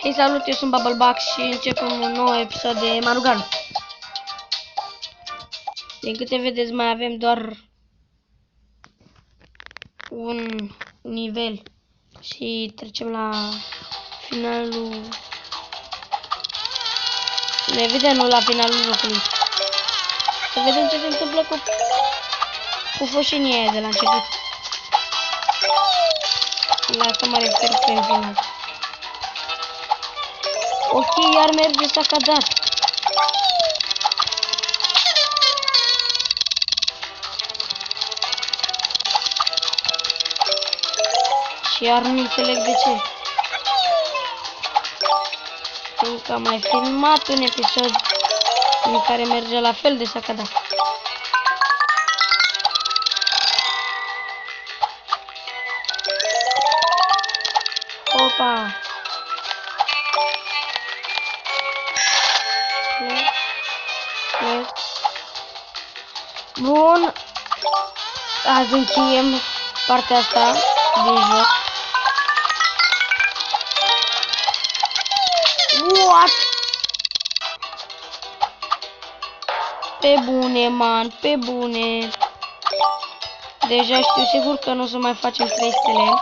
Hei, salut, eu sunt Bubblebuck și începem un nou episod de Marugan. Din câte vedeți, mai avem doar un nivel și trecem la finalul. Ne vedem la finalul jocului. Să vedem ce se întâmplă cu foșenia aia de la început. La asta mă refer pe final. Ok, iar merge sacadat. Și iar nu înțeleg de ce. Fiindcă am mai filmat un episod în care merge la fel de sacadat. Opa! Bun, azi încheiem partea asta din joc. What? Pe bune, man, pe bune. Deja știu sigur că nu o să mai facem 3 stele.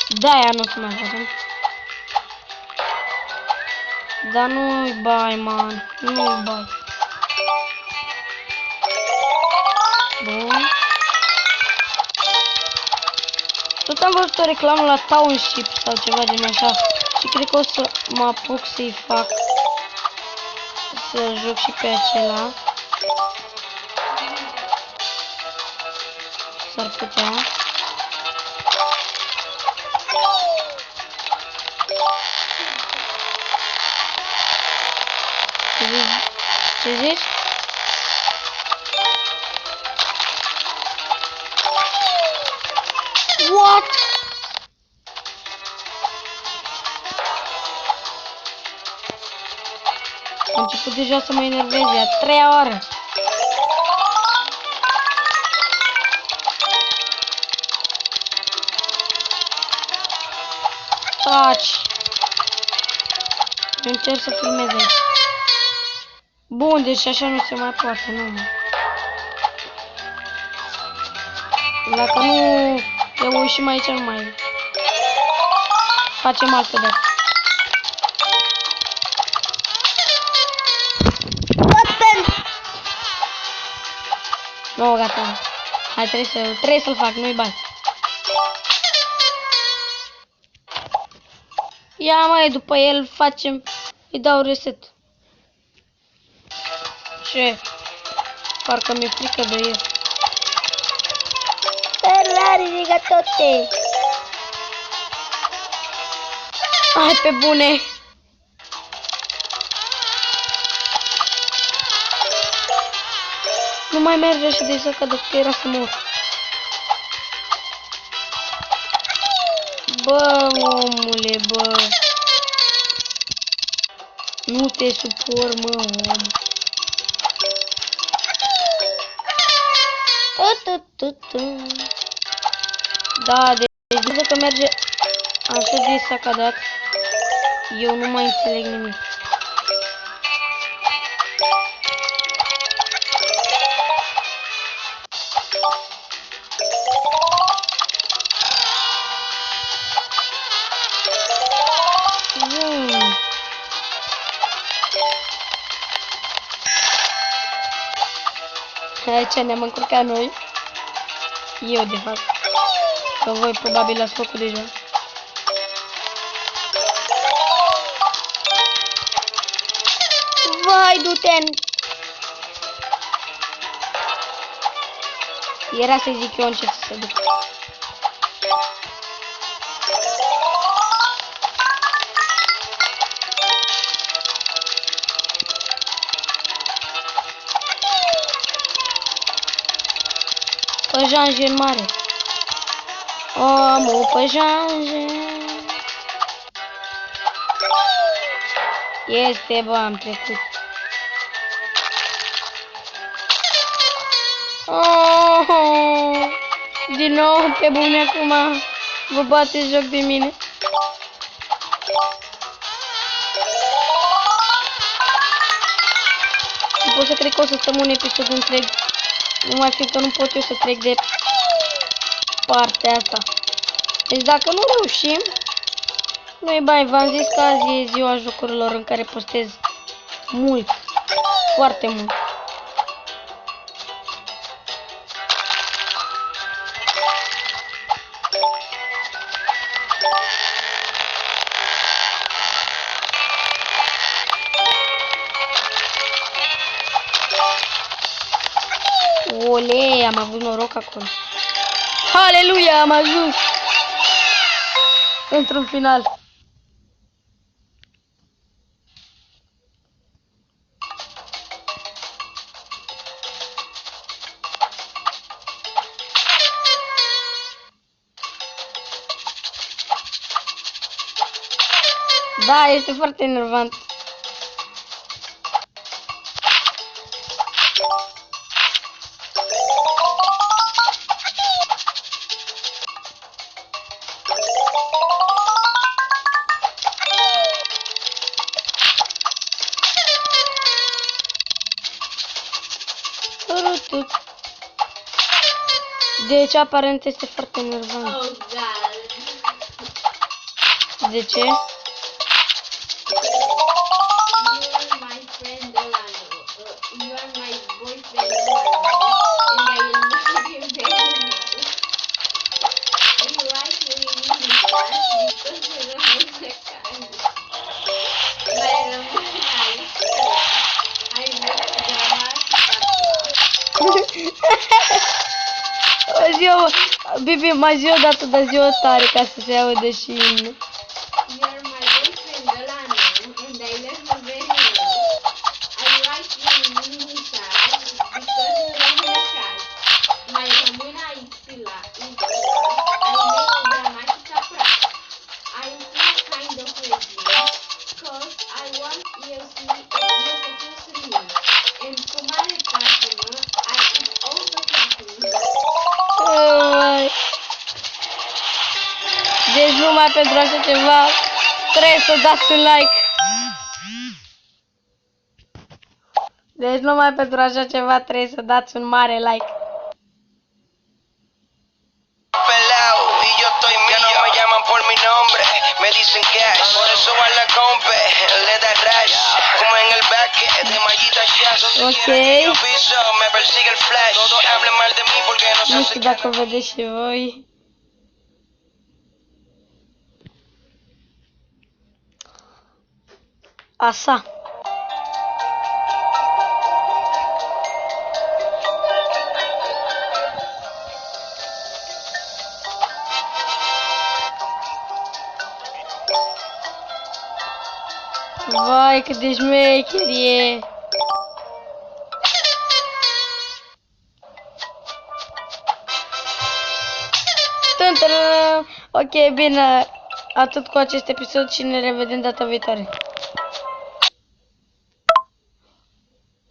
De-aia nu o să mai facem. Dar nu-i bai, man. Nu-i bai. Bun. Tot am văzut o reclamă la Township sau ceva din așa. Și cred că o să mă apuc să-i fac. Să joc și pe acela. S-ar putea. Ce zici? What? Am început deja să mă enerveze a 3-a oară. Taci. Încerc să filmez aici. Bun, deci așa nu se mai poate, nu. Dacă nu reușim aici, nu mai facem altă dată. Nu, gata. Hai, trebuie să-l fac, nu-i bani. Ia mai, după el facem, îi dau reset. Ce? Parcă mi-e frică de el. Ferrari, rigatote. Hai, pe bune. Nu mai merge așa de săcădă, că era să mor. Bă, omule, bă. Nu te supor, mă, om. Da, deci că merge așa de sacadat. Eu nu mai înțeleg nimic. Aici ne-am încurcat noi. Eu, de fapt. Că voi probabil l-ați făcut deja. Vai, du-te-n. Era să zic eu încet să se duc. Păjanjen mare. Omul păjanjen. Este, bă, am trecut. Oh, din nou pe bune acum. Vă bateți joc de mine. Nu pot să cred că o să stăm un episod întreg. Numai fiindcă nu pot eu să trec de partea asta. Deci dacă nu reușim, noi bai, v-am zis că azi e ziua jocurilor în care postez mult. Foarte mult. Ole, am avut noroc acolo. Aleluia, am ajuns într-un final. Da, este foarte enervant. Deci aparent este foarte enervant. Oh god. De ce? You are my friend Delano. You are my boyfriend Delano. And I love you very much. You like me in class because you don't the kind. My I O ziua, Bibi, mai zi o dată, dar zi o tare ca să se audă și imnul. You are my boyfriend Delano, and I love you very much. I like you in English class because you don't the kind. My Româna is Pila. I make gramatica practice. I feel kind of lazy because I want you to see and cum are pagină, I eat all the pagină. Deci numai pentru așa ceva trebuie să dați un like. Deci numai pentru așa ceva trebuie să dați un mare like. Pelao y yo estoy mío, no me llaman por mi nombre, me dicen cash, por eso va la compe, le da rash, como en el baque de mallita jazz, donde Ok. quiera que yo piso, me persigue el flash, todos hablen mal de mí porque no Nu se știu dacă vedeți și voi. Așa. Vai, cât de șmecher e! Ok, bine, atât cu acest episod și ne revedem data viitoare.